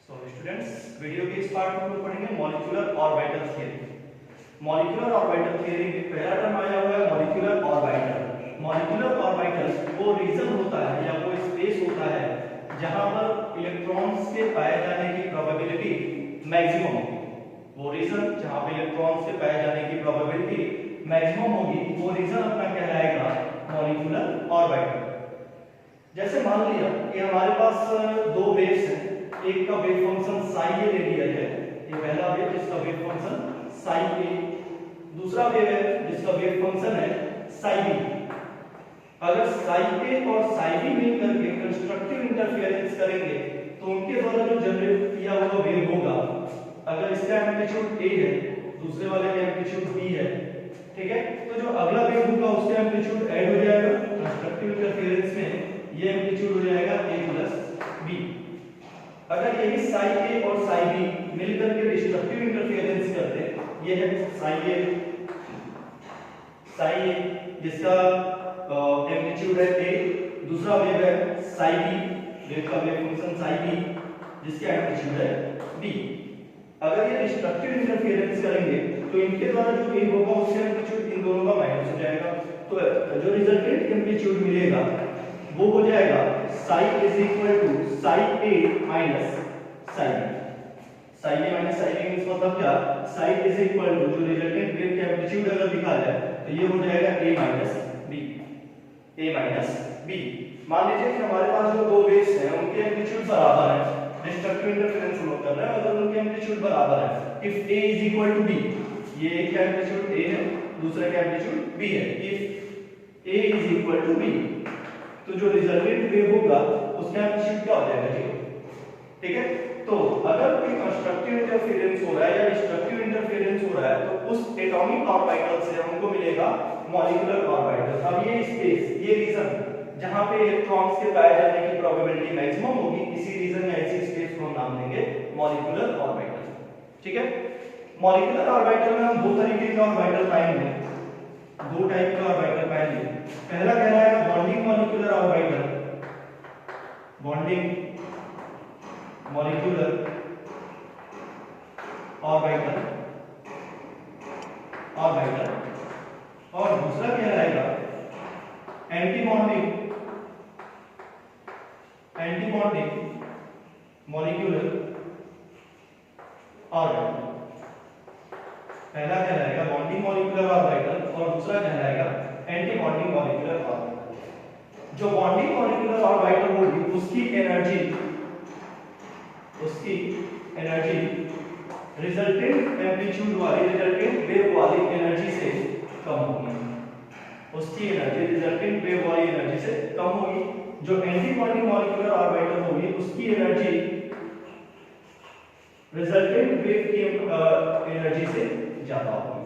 Students, video के इस part में हम लोग पढ़ेंगे molecular orbital theory. Molecular orbital theory में पहला टर्म आया हुआ है मॉलिक्यूलर ऑर्बिटल। मॉलिक्यूलर ऑर्बिटल वो रीजन होता है या वो स्पेस होता है जहां पर इलेक्ट्रॉन्स के पाए जाने की प्रोबेबिलिटी मैक्सिमम होगी। वो रीजन जहां पे इलेक्ट्रॉन्स के पाए जाने की प्रोबेबिलिटी मैक्सिमम होगी वो रीजन अपना कहलाएगा मॉलिक्यूलर ऑर्बिटल। जैसे मान लिया कि हमारे पास दो वेव्स हैं, एक का वेव फंक्शन साई ए ले लिया जाए, ये पहला वेव जिसका वेव फंक्शन साई ए, दूसरा वेव है जिसका वेव फंक्शन है साई बी। अगर साई ए और साई बी मिलकर के कंस्ट्रक्टिव इंटरफेरेंस करेंगे तो उनके द्वारा जो जनरेट किया हुआ वेव होगा, अगर इसका एम्पलीट्यूड ए है, दूसरे वाले का एम्पलीट्यूड बी है, ठीक है, तो जो अगला वेव होगा उसका एम्पलीट्यूड ऐड हो जाएगा कंस्ट्रक्टिव इंटरफेरेंस में, ये एम्पलीट्यूड हो जाएगा a प्लस b। अगर यही साई a और साई b मिलकर के डिस्ट्रक्टिव इंटरफेरेंस करते हैं, ये है साई a जिसका एम्पलीट्यूड है a, दूसरा वेव है साई b, वेव का वेव फंक्शन साई b जिसका एम्पलीट्यूड है b। अगर ये डिस्ट्रक्टिव इंटरफेरेंस करेंगे तो इनके द्वारा जो वेव होगा उसका एम्पलीट्यूड इन दोनों का माइनस हो जाएगा, तो जो रिजल्टेंट एम्पलीट्यूड मिलेगा वो हो जाएगा psi is equal to psi A minus psi B. Psi A minus psi B means मतलब क्या, साई इज इक्वल टू जो रिजल्टेंट वेव का एम्पलीट्यूड अगर लिखा जाए तो ये हो जाएगा a minus b, a minus b। मान लीजिए कि हमारे पास जो दो वेव्स हैं उनके एम्पलीट्यूड बराबर है, डिस्ट्रक्टिव इंटरफेरेंस हम लोग कर रहे हैं, अगर उनके एम्पलीट्यूड बराबर है, if a is equal to b, ये एक का एम्पलीट्यूड a है, दूसरे का एम्पलीट्यूड b है, if a is equal to b तो जो रिजल्टेंट वेव होगा उसका एम्पलीट्यूड क्या हो जाएगा, जीरो। ठीक है, तो अगर कोई कंस्ट्रक्टिव इंटरफेरेंस हो रहा है या डिस्ट्रक्टिव इंटरफेरेंस हो रहा है तो उस एटॉमिक ऑर्बिटल से हमको मिलेगा मॉलिक्यूलर ऑर्बिटल। अब ये स्पेस, ये रीजन जहां पे इलेक्ट्रॉन्स के पाए जाने की प्रोबेबिलिटी मैक्सिमम होगी, इसी रीजन या इसी स्पेस को हम नाम देंगे मॉलिक्यूलर ऑर्बिटल। ठीक है, मॉलिक्यूलर ऑर्बिटल में हम दो तरीके के ऑर्बिटल पाएंगे, दो टाइप का ऑर्बिटल पाएंगे। पहला कहलाएगा bonding molecular orbital, bonding molecular orbital, और दूसरा कहलाएगा एंटी बॉन्डिंग मॉलिक्यूलर ऑर्बिटल। पहला कहलाएगा बॉन्डिंग मॉलिक्यूलर ऑर्बिटल और दूसरा कहलाएगा एंटी बॉन्डिंग मॉलिक्यूलर ऑर्बिटल। जो बॉन्डिंग मॉलिक्यूलर ऑर्बिटल होगी उसकी एनर्जी रिजल्टेंट एम्पलीट्यूड वाली, रिजल्टेंट वेव वाली एनर्जी से कम होगी, उसकी एनर्जी रिजल्टेंट वेव वाली एनर्जी से कम होगी। जो एंटी बॉन्डिंग मॉलिक्यूलर ऑर्बिटल होगी उसकी एनर्जी रिजल्टेंट वेव की एनर्जी से ज्यादा होगी।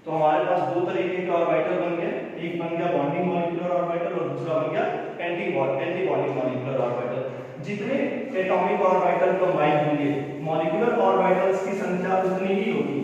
तो हमारे पास दो तरीके का ऑर्बिटल बन गए, एक बन गया बॉन्डिंग मॉलिक्यूलर ऑर्बिटल और दूसरा बन गया एंटी बॉन्डिंग मॉलिक्यूलर ऑर्बिटल। जितने एटॉमिक ऑर्बिटल कंबाइन होंगे मॉलिक्यूलर ऑर्बिटल्स की संख्या उतनी ही होगी।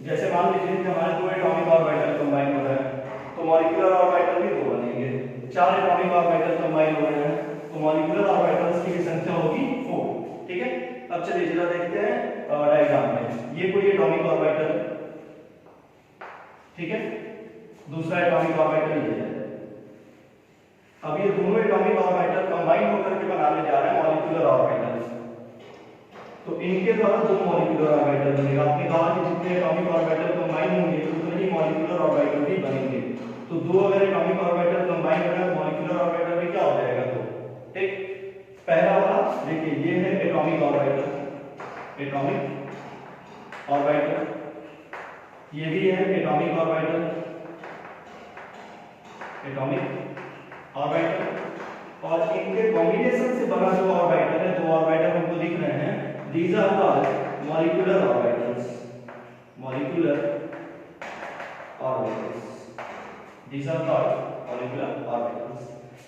जैसे मान लीजिए कि हमारे दो एटॉमिक ऑर्बिटल कंबाइन हो रहे हैं तो मॉलिक्यूलर ऑर्बिटल भी दो बनेंगे, चार एटॉमिक ऑर्बिटल कंबाइन हो रहे हैं तो मॉलिक्यूलर ऑर्बिटल्स की संख्या होगी 4। ठीक है, अब चलिए जरा देखते हैं डायग्राम में। ये कोई एटॉमिक ऑर्बिटल, ठीक है, दूसरा एटॉमिक ऑर्बिटल ये है। अब ये दोनों एटॉमिक ऑर्बिटल कंबाइन होकर के बनाने जा रहे हैं मॉलिक्यूलर ऑर्बिटल, तो इनके द्वारा दो मॉलिक्यूलर ऑर्बिटल बनेगा। आपने कहा कि जितने एटॉमिक ऑर्बिटल कंबाइन होंगे उतने ही मॉलिक्यूलर ऑर्बिटल भी बनेंगे, तो दो अगर एटॉमिक ऑर्बिटल कंबाइन हो रहे हैं मॉलिक्यूलर ऑर्बिटल में क्या हो जाएगा, तो ठीक। पहला वाला देखिए, ये है एटॉमिक ऑर्बिटल, ये भी है एटॉमिक ऑर्बिटल, और इनके कॉम्बिनेशन से बना जो ऑर्बिटल है, दो ऑर्बिटल हमको दिख रहे हैं, these are called molecular orbitals, these are called molecular orbitals।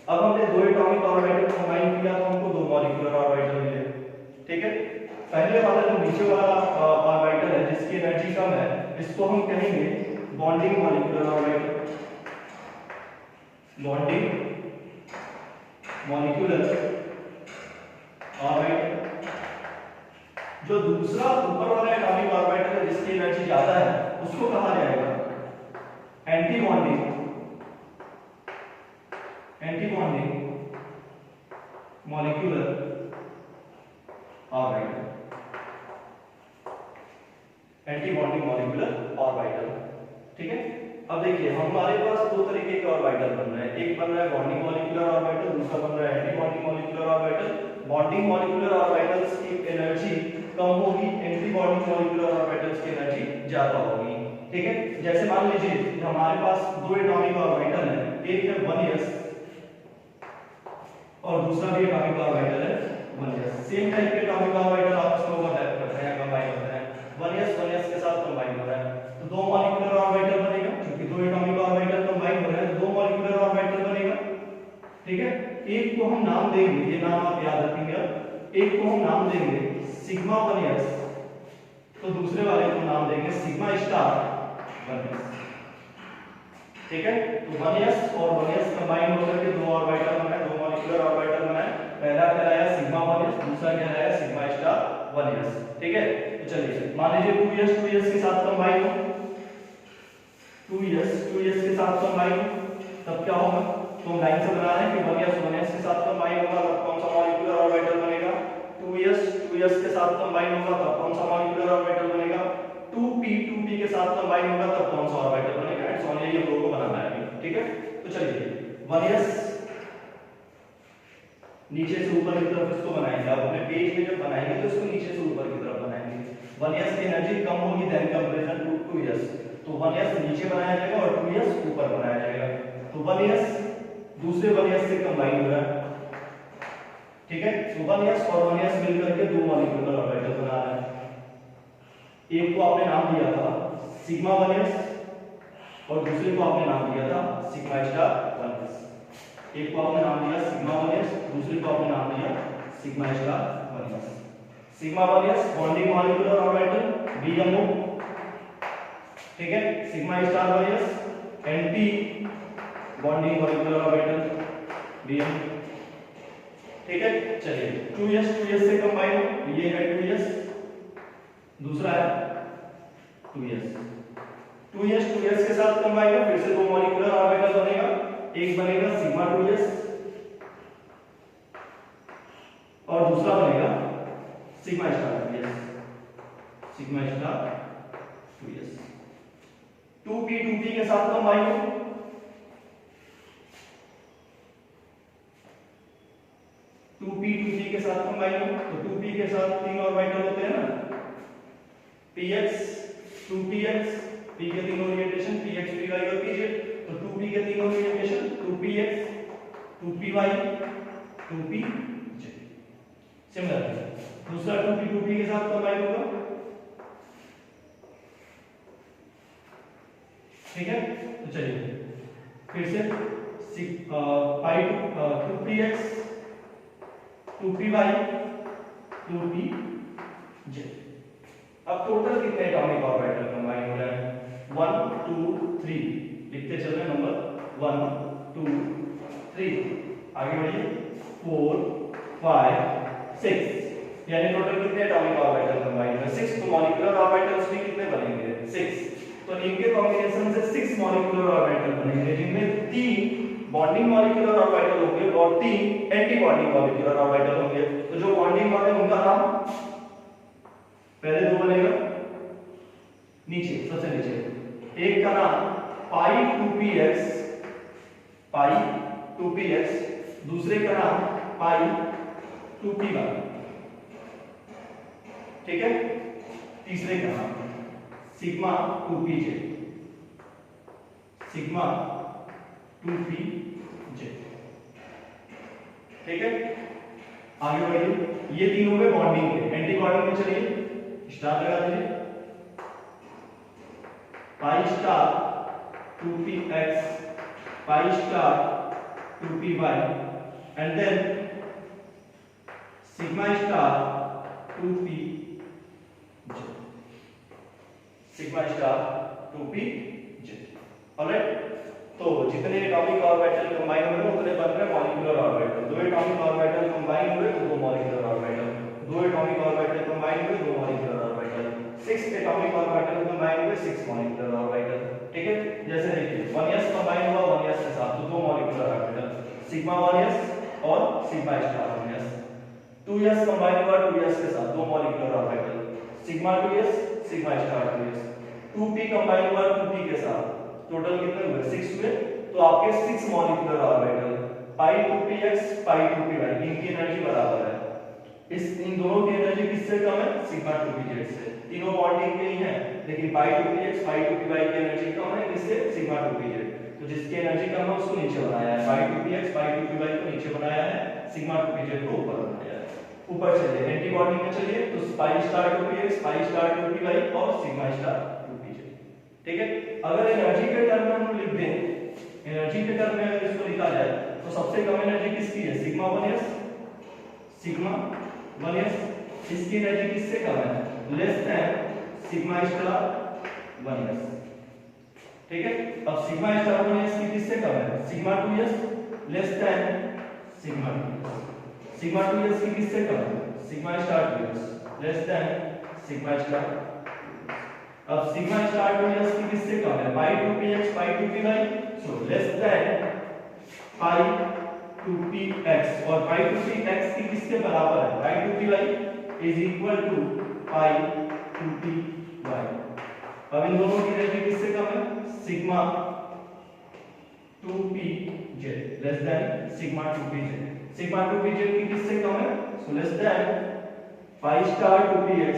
अब हमने दो एटॉमिक ऑर्बिटल कंबाइन किया तो हमको दो मॉलिक्यूलर ऑर्बिटल मिले। ठीक है, पहले वाला जो नीचे वाला ऑर्बिटल है जिसकी एनर्जी कम है, इसको हम कहेंगे bonding molecular orbital, bonding molecular orbital. जो दूसरा ऊपर वाला एटॉमिक ऑर्बिटल है जिसकी एनर्जी ज्यादा है उसको कहा जाएगा anti bonding molecular orbital, anti bonding molecular orbital. ठीक है, अब देखिए हमारे पास दो तरीके के ऑर्बिटल बन रहे हैं, एक बन रहा है बॉन्डिंग मॉलिक्यूलर ऑर्बिटल, दूसरा बन रहा है anti bonding molecular orbital. Bonding molecular orbitals की एनर्जी कम होगी, एंटी बॉन्डिंग मॉलिक्यूलर ऑर्बिटल्स की एनर्जी ज्यादा होगी। ठीक है, जैसे मान लीजिए हमारे पास दो एटॉमिक ऑर्बिटल है, एक है 1s और दूसरा भी एटॉमिक ऑर्बिटल है 1s। सेम टाइप के एटॉमिक ऑर्बिटल आपस में ओवरलैप करते हैं, कंबाइन होते हैं, 1s के साथ कंबाइन हो रहा है तो दो मॉलिक्यूलर ऑर्बिटल बनेगा, क्योंकि दो एटॉमिक ऑर्बिटल कंबाइन हो रहे हैं तो दो मॉलिक्यूलर ऑर्बिटल बनेगा। ठीक है, एक को हम नाम देंगे, ये नाम आप याद रखेंगे, एक को हम नाम देंगे सिग्मा 1s तो दूसरे वाले को नाम देंगे सिग्मा स्टार 1s। ठीक है, तो 1s और 1s कंबाइन होकर के दो ऑर्बिटल बनाए, दो मॉलिक्यूलर ऑर्बिटल बनाए, पहला कहलाया सिग्मा 1s, दूसरा कहलाया सिग्मा स्टार 1s। ठीक है, तो चलिए मान लीजिए 2s के साथ कंबाइन हो, 2s के साथ कंबाइन हो तब क्या होगा, तो हम लाइन से बना रहे हैं कि 1s के साथ कंबाइन होगा तब कौन सा मॉलिक्यूलर ऑर्बिटल बनेगा, 2s के साथ कंबाइन होगा तब कौन सा मॉलिक्यूलर ऑर्बिटल बनेगा, 2p के साथ कंबाइन होगा तब कौन सा ऑर्बिटल बनेगा, एंड सो ऑन। ये दो को बनाना है अभी। ठीक है, तो चलिए 1s नीचे से ऊपर की तरफ इसको बनाएंगे, आप अपने पेज में जब बनाएंगे तो इसको नीचे से ऊपर की तरफ बनाएंगे। 1s की एनर्जी कम होगी देन कंपैरिजन टू 2s, तो 1s नीचे बनाया जाएगा और 2s ऊपर बनाया जाएगा, तो 1s दूसरे 1s से कंबाइन हो रहा है। ठीक है, तो 1s और 1s मिलकर के दो मॉलिक्यूलर ऑर्बिटल बना रहा है। एक को आपने नाम दिया था सिग्मा 1s और दूसरे को आपने नाम दिया था सिग्मा स्टार 1s। एक को आपने नाम दिया सिग्मा 1s, दूसरे को आपने नाम दिया sigma star 1s। Sigma 1s bonding molecular orbital BMO। ठीक है, sigma star 1s anti bonding molecular orbital BM। ठीक है, चलिए 2s से कंबाइन हो, ये है 2s, दूसरा है 2s के साथ कंबाइन हो, फिर से दो मॉलिक्यूलर ऑर्बिटल बनेगा, एक बनेगा सिग्मा 2s और दूसरा बनेगा सिग्मा स्टार 2s। 2p के साथ कंबाइन हो, 2p के साथ कंबाइन हो, तो 2p के साथ तीन ऑर्बिटल होते हैं ना, px 2px, p के तीनों ओरिएंटेशन px py और pz, तो 2p के तीनों orientation 2px 2py 2pz। Similar दूसरा 2p के साथ कंबाइन होगा। ठीक है, तो चलिए फिर से pi 2px 2py 2pz। अब टोटल कितने एटॉमिक ऑर्बिटल कंबाइन हो रहे हैं, 1 2 3, लिखते चल रहे हैं नंबर 1 2 3, आगे बढ़िए 4 5 6, यानी टोटल कितने एटॉमिक ऑर्बिटल कंबाइन हो रहे हैं 6। तो मॉलिक्यूलर ऑर्बिटल्स भी कितने बनेंगे 6, तो इनके कॉम्बिनेशन से 6 मॉलिक्यूलर ऑर्बिटल बनेंगे, जिनमें 3 बॉन्डिंग मॉलिक्यूलर ऑर्बिटल होंगे और 3 एंटी बॉन्डिंग मॉलिक्यूलर ऑर्बिटल होंगे। तो जो बॉन्डिंग वाले उनका नाम पहले दो बनेगा नीचे, सबसे नीचे एक का नाम पाई 2px, दूसरे का नाम पाई 2py। ठीक है, तीसरे का नाम सिग्मा 2pj, सिग्मा 2pj। ठीक है, आगे बढ़िए, ये तीनों में बॉन्डिंग है, एंटी बॉन्डिंग में चलिए स्टार लगा दीजिए, pi star 2px, pi star 2py and then sigma star 2pj, sigma star 2pj। Alright, तो जितने एटॉमिक ऑर्बिटल कंबाइन हो रहे उतने बन रहे मॉलिक्यूलर ऑर्बिटल। दो एटॉमिक ऑर्बिटल कंबाइन हुए तो दो मॉलिक्यूलर ऑर्बिटल, दो एटॉमिक ऑर्बिटल कंबाइन हुए दो 6 एटॉमिक ऑर्बिटल कंबाइन हुए 6 मॉलिक्यूलर ऑर्बिटल। ठीक है, जैसे देखिए 1s कंबाइन हुआ 1s के साथ तो 2 मॉलिक्यूलर ऑर्बिटल सिग्मा 1s और sigma star 1s। 2s combine हुआ 2s के साथ 2 molecular orbital sigma 2s sigma star 2s। 2p combine हुआ 2p के साथ, टोटल कितने हुए 6 हुए, तो आपके 6 molecular orbital pi 2px pi 2py इनकी एनर्जी बराबर है। इन दोनों की एनर्जी किससे कम है, सिग्मा 2pz से। तीनों बॉन्डिंग के ही हैं, लेकिन pi 2px pi 2py की एनर्जी कम है, किससे, सिग्मा 2pz। तो जिसकी एनर्जी कम है उसको नीचे बनाया है, pi 2px pi 2py को नीचे बनाया है, सिग्मा 2pz को ऊपर बनाया है। ऊपर चलिए एंटी बॉन्डिंग में चलिए, तो pi star 2px pi star 2py और सिग्मा स्टार 2pz। ठीक है, अगर एनर्जी के टर्म में हम लिख दें, एनर्जी के टर्म में अगर इसको लिखा जाए तो सबसे कम एनर्जी किसकी है, सिग्मा 1s सिग्मा 1s। इसकी एनर्जी किससे कम है, less than sigma star 1s। ठीक है, अब सिग्मा स्टार 1s की किससे कम है, sigma 2s less than sigma 2s। Sigma 2s की किससे कम है, sigma star 2s less than sigma star. अब सिग्मा स्टार 2s की किससे कम है, pi 2px pi 2py, सो लेस देन pi 2px, और pi 2px की किसके बराबर है, pi 2py is equal to pi 2py। अब इन दोनों की एनर्जी किससे कम है, sigma 2pz less than sigma 2pz। Sigma 2pz की किससे कम है, so less than pi star 2px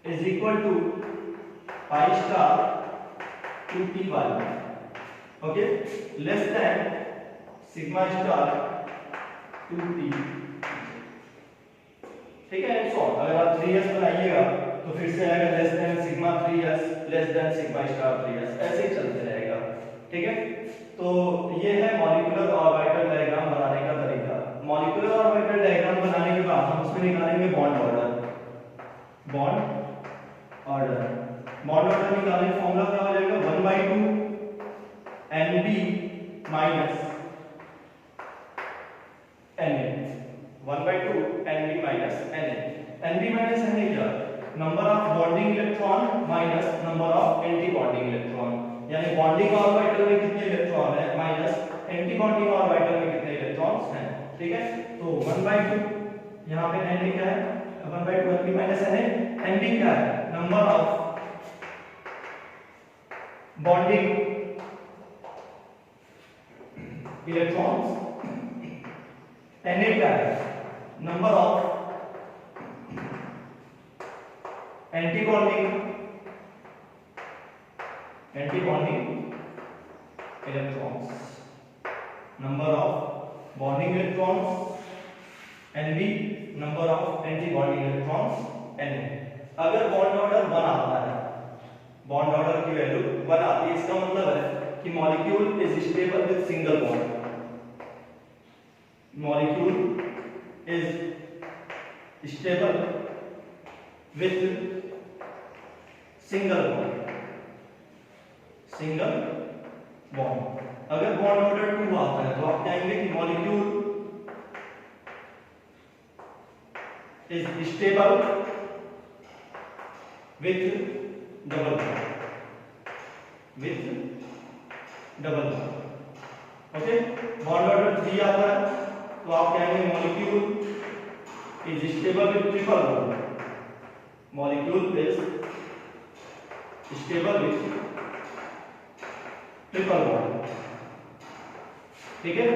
is equal to pi star 2py, okay, less than sigma star 2p। ठीक है, शॉर्ट अगर आप 3s बनाइएगा तो फिर से आएगा less than sigma 3s less than sigma star 3s, ऐसे ही चलते रहेगा। ठीक है, तो ये है मॉलिक्यूलर ऑर्बिटल डायग्राम बनाने का तरीका। मॉलिक्यूलर ऑर्बिटल डायग्राम बनाने के बाद हम उसमें निकालेंगे बॉन्ड ऑर्डर। बॉन्ड ऑर्डर निकालने का फॉर्मूला क्या हो जाएगा, 1/2 Nb minus Na, 1/2 Nb minus Na। Nb minus Na क्या, number of bonding electron minus number of anti bonding electron, यानी बॉन्डिंग ऑर्बिटल में कितने इलेक्ट्रॉन है माइनस एंटी बॉन्डिंग ऑर्बिटल में कितने इलेक्ट्रॉन्स हैं। ठीक है, तो 1/2 यहां पे Na क्या है, 1/2 Nb माइनस Na। Nb क्या है, number of bonding electrons. Na क्या है, number of anti bonding electrons, number of bonding electrons Nb, number of anti bonding electrons Na। अगर बॉन्ड ऑर्डर 1 आता है, बॉन्ड ऑर्डर की वैल्यू 1 आती है, इसका मतलब है कि molecule is stable with single bond. Molecule is stable with single bond. अगर बॉन्ड ऑर्डर 2 आता है तो आप कहेंगे कि molecule is stable with double bond. Okay, bond order 3 आता है तो आप कहेंगे molecule is stable with triple bond. Molecule is stable with triple bond. ठीक है,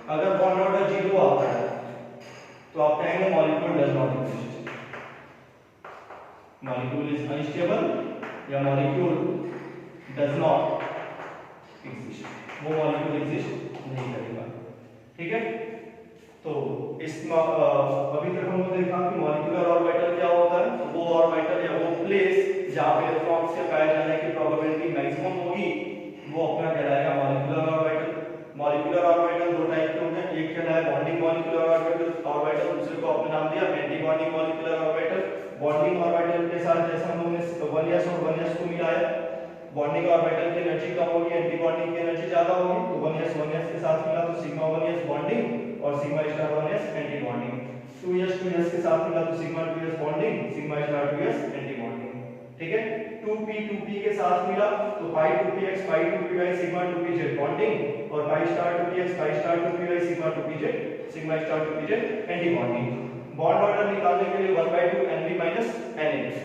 अगर बॉन्ड ऑर्डर 0 आता है तो आप कहेंगे molecule does not exist, molecule is unstable या मॉलिक्यूल डज नॉट एग्जिस्ट, वो मॉलिक्यूल एग्जिस्ट नहीं करेगा। ठीक है, तो इस अभी तक हमने देखा कि मॉलिक्यूलर ऑर्बिटल क्या होता है, तो वो ऑर्बिटल या वो प्लेस जहां पे इलेक्ट्रॉन्स के पाए जाने की प्रोबेबिलिटी मैक्सिमम होगी वो अपना कहलाएगा मॉलिक्यूलर ऑर्बिटल। मॉलिक्यूलर ऑर्बिटल दो टाइप के होते हैं, एक कहलाएगा बॉन्डिंग मॉलिक्यूलर ऑर्बिटल, दूसरे को आपने नाम दिया anti bonding molecular orbital. Bonding orbital के साथ जैसे हम लोगों ने 1s और 1s को मिलाया, बॉन्डिंग ऑर्बिटल की एनर्जी कम होगी, एंटी बॉन्डिंग की एनर्जी ज्यादा होगी, तो 1s के साथ मिला तो सिग्मा 1s बॉन्डिंग और sigma star 1s anti bonding. 2s के साथ मिला तो सिग्मा 2s ठीक है, 2p के साथ मिला तो pi 2px pi 2py sigma 2pz bonding और pi star 2px pi star 2py sigma 2pz sigma star 2pz anti bonding. Bond order निकालने के लिए 1/2 Nb minus Nx,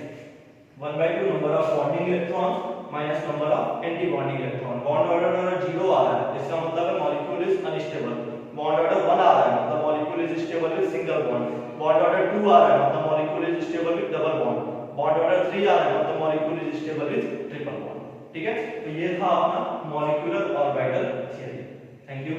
1/2 number of bonding electron minus number of anti bonding electron. Bond order अगर 0 आ रहा है इसका मतलब है molecule is unstable. Bond order 1 आ रहा है मतलब molecule is stable with single bond. Bond order 2 आ रहा है मतलब molecule is stable with double bond. Bond order 3 आ रहा है मतलब molecule is stable with triple bond. ठीक है, तो ये था अपना molecular orbital theory. Thank you.